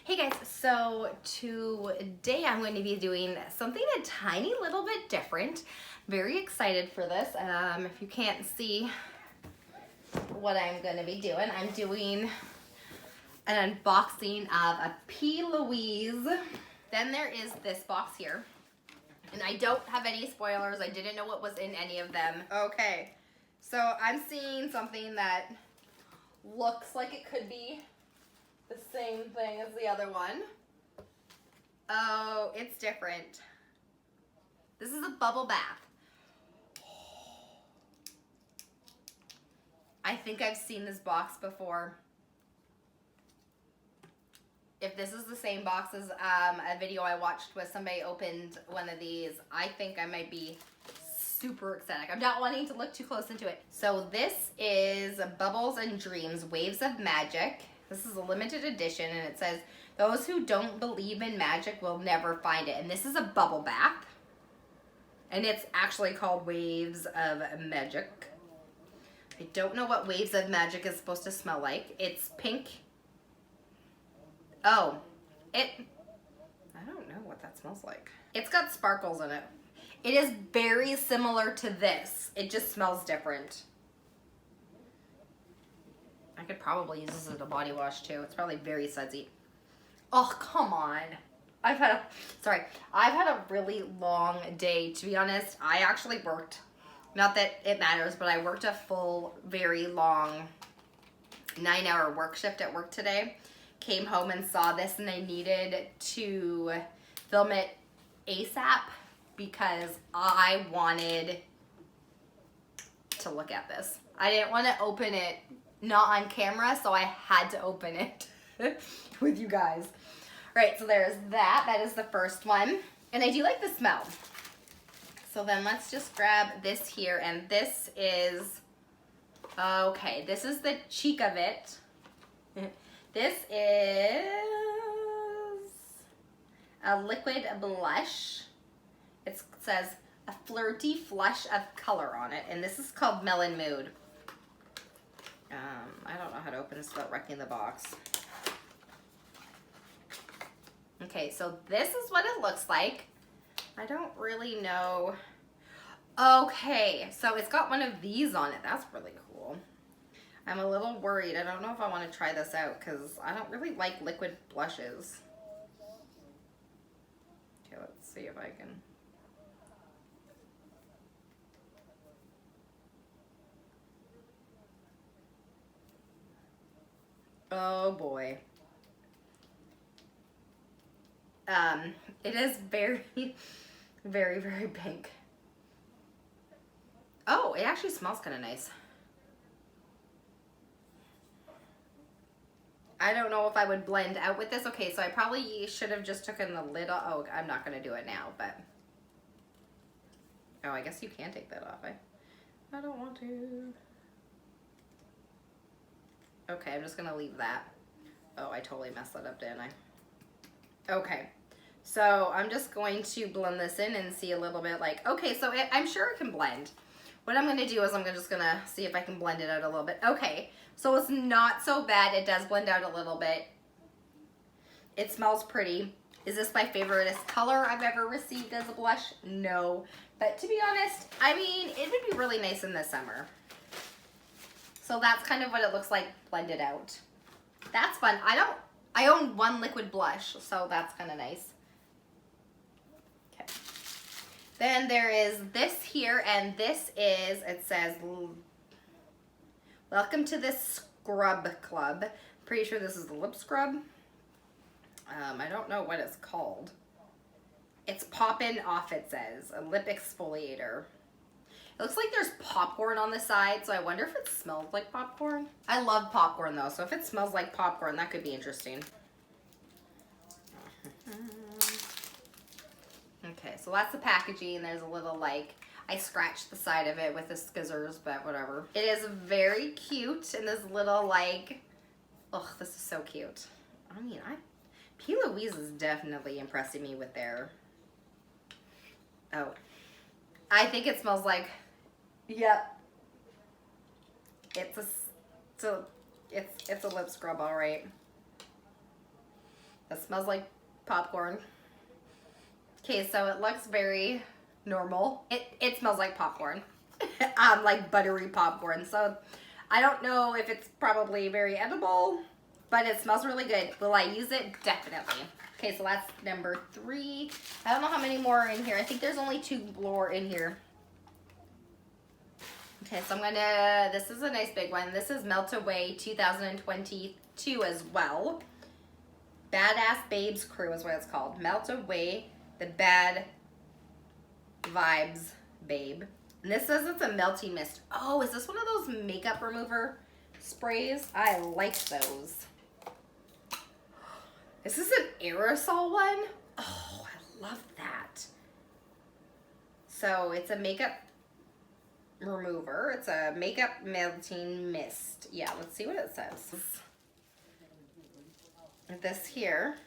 Hey guys, so today I'm going to be doing something a tiny little bit different. Very excited for this. If you can't see what I'm going to be doing, I'm doing an unboxing of a P.LOUISE. Then there is this box here. And I don't have any spoilers. I didn't know what was in any of them. Okay, so I'm seeing something that looks like it could be the same thing as the other one. Oh, it's different. This is a bubble bath. I think I've seen this box before. If this is the same box as a video I watched where somebody opened one of these, I think I might be super ecstatic. I'm not wanting to look too close into it. So this is Bubbles and Dreams, Waves of Magic. This is a limited edition, and it says, those who don't believe in magic will never find it. And this is a bubble bath. And it's actually called Waves of Magic. I don't know what Waves of Magic is supposed to smell like. It's pink. Oh, I don't know what that smells like. It's got sparkles in it. It is very similar to this. It just smells different. I could probably use this as a body wash too. It's probably very sudsy. Oh, come on. I've had a really long day. To be honest, I actually worked, not that it matters, but I worked a full, very long 9-hour work shift at work today. Came home and saw this, and I needed to film it ASAP because I wanted to look at this. I didn't want to open it not on camera, so I had to open it with you guys. Right, so there's that. That is the first one. And I do like the smell. So then let's just grab this here, and this is, okay, this is the cheek of it. This is a liquid blush. It says a flirty flush of color on it, and this is called Melon Mood. I don't know how to open this without wrecking the box. Okay, so this is what it looks like. I don't really know. Okay, so it's got one of these on it. That's really cool. I'm a little worried. I don't know if I want to try this out because I don't really like liquid blushes. Okay, let's see if I can. Oh boy. It is very, very, very pink. Oh, it actually smells kind of nice. I don't know if I would blend out with this. Okay, so I probably should have just taken the lid off. Oh, I'm not going to do it now, but. Oh, I guess you can take that off. I don't want to. Okay, I'm just going to leave that. Oh, I totally messed that up, didn't I? Okay, so I'm just going to blend this in and see a little bit like, okay, so I'm sure it can blend. What I'm going to do is I'm just going to see if I can blend it out a little bit. Okay, so it's not so bad. It does blend out a little bit. It smells pretty. Is this my favorite color I've ever received as a blush? No. But to be honest, I mean, it would be really nice in the summer. So that's kind of what it looks like blended out. That's fun. I own one liquid blush, so that's kind of nice. Okay. Then there is this here, and this is, it says, welcome to this scrub club. Pretty sure this is the lip scrub. I don't know what it's called. It's poppin' off, it says. A lip exfoliator. It looks like there's popcorn on the side, so I wonder if it smells like popcorn. I love popcorn though, so if it smells like popcorn, that could be interesting. Okay, so that's the packaging. There's a little like, I scratched the side of it with the scissors, but whatever. It is very cute, and this little like, oh, this is so cute. I mean, P.LOUISE is definitely impressing me with their, oh, I think it smells like, yep, it's a lip scrub, all right. That smells like popcorn. Okay, so it looks very normal. It smells like popcorn. Like buttery popcorn. So I don't know if it's probably very edible, but it smells really good. Will I use it? Definitely. Okay, so that's number 3. I don't know how many more are in here. I think there's only 2 more in here. Okay, so I'm gonna, this is a nice big one. This is Melt Away 2022 as well. Badass Babes Crew is what it's called. Melt Away the Bad Vibes Babe. And this says it's a melty mist. Oh, is this one of those makeup remover sprays? I like those. Is this an aerosol one? Oh, I love that. So it's a makeup remover. It's a makeup melting mist. Yeah, let's see what it says. This here.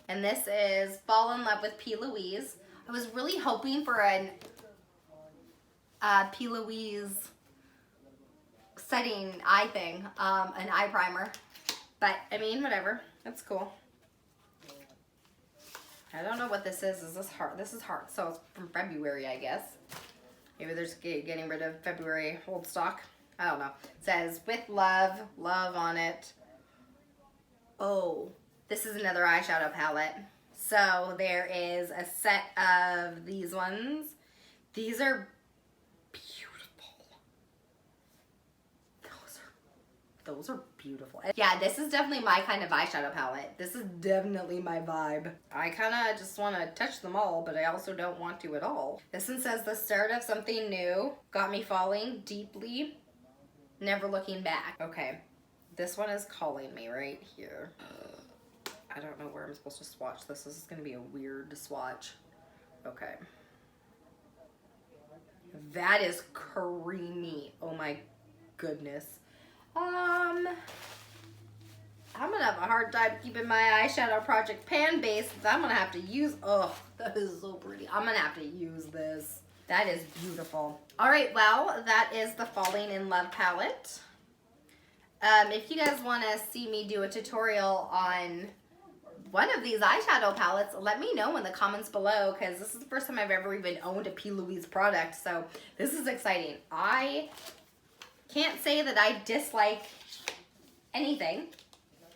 And this is Fall in Love with P.LOUIUSE. I was really hoping for an P.LOUIUSE setting eye thing, an eye primer. But, I mean, whatever. That's cool. I don't know what this is. Is this Heart? This is Heart. So it's from February, I guess. Maybe they're just getting rid of February old stock. I don't know. It says, with love, love on it. Oh, this is another eyeshadow palette. So there is a set of these ones. These are beautiful. Those are beautiful. Yeah, this is definitely my kind of eyeshadow palette. This is definitely my vibe. I kind of just want to touch them all, but I also don't want to at all. This one says, the start of something new. Got me falling deeply. Never looking back. Okay. This one is calling me right here. I don't know where I'm supposed to swatch this. This is going to be a weird swatch. Okay. That is creamy. Oh my goodness. I'm gonna have a hard time keeping my eyeshadow project pan base. I'm gonna have to use, oh, that is so pretty. I'm gonna have to use this. That is beautiful. All right, well, that is the Falling in Love palette. If you guys want to see me do a tutorial on one of these eyeshadow palettes, let me know in the comments below, because this is the first time I've ever even owned a P.LOUIUSE product, so this is exciting. I can't say that I dislike anything.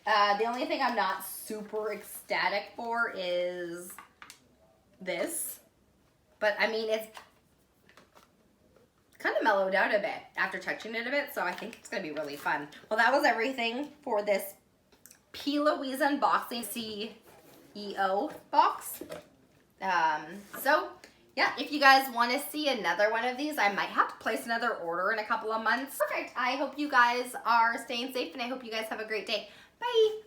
The only thing I'm not super ecstatic for is this, but I mean, it's kind of mellowed out a bit after touching it a bit, so I think it's gonna be really fun. Well, that was everything for this P.LOUIUSE unboxing CEO box. So yeah, if you guys want to see another one of these, I might have to place another order in a couple of months. Perfect. I hope you guys are staying safe, and I hope you guys have a great day. Bye.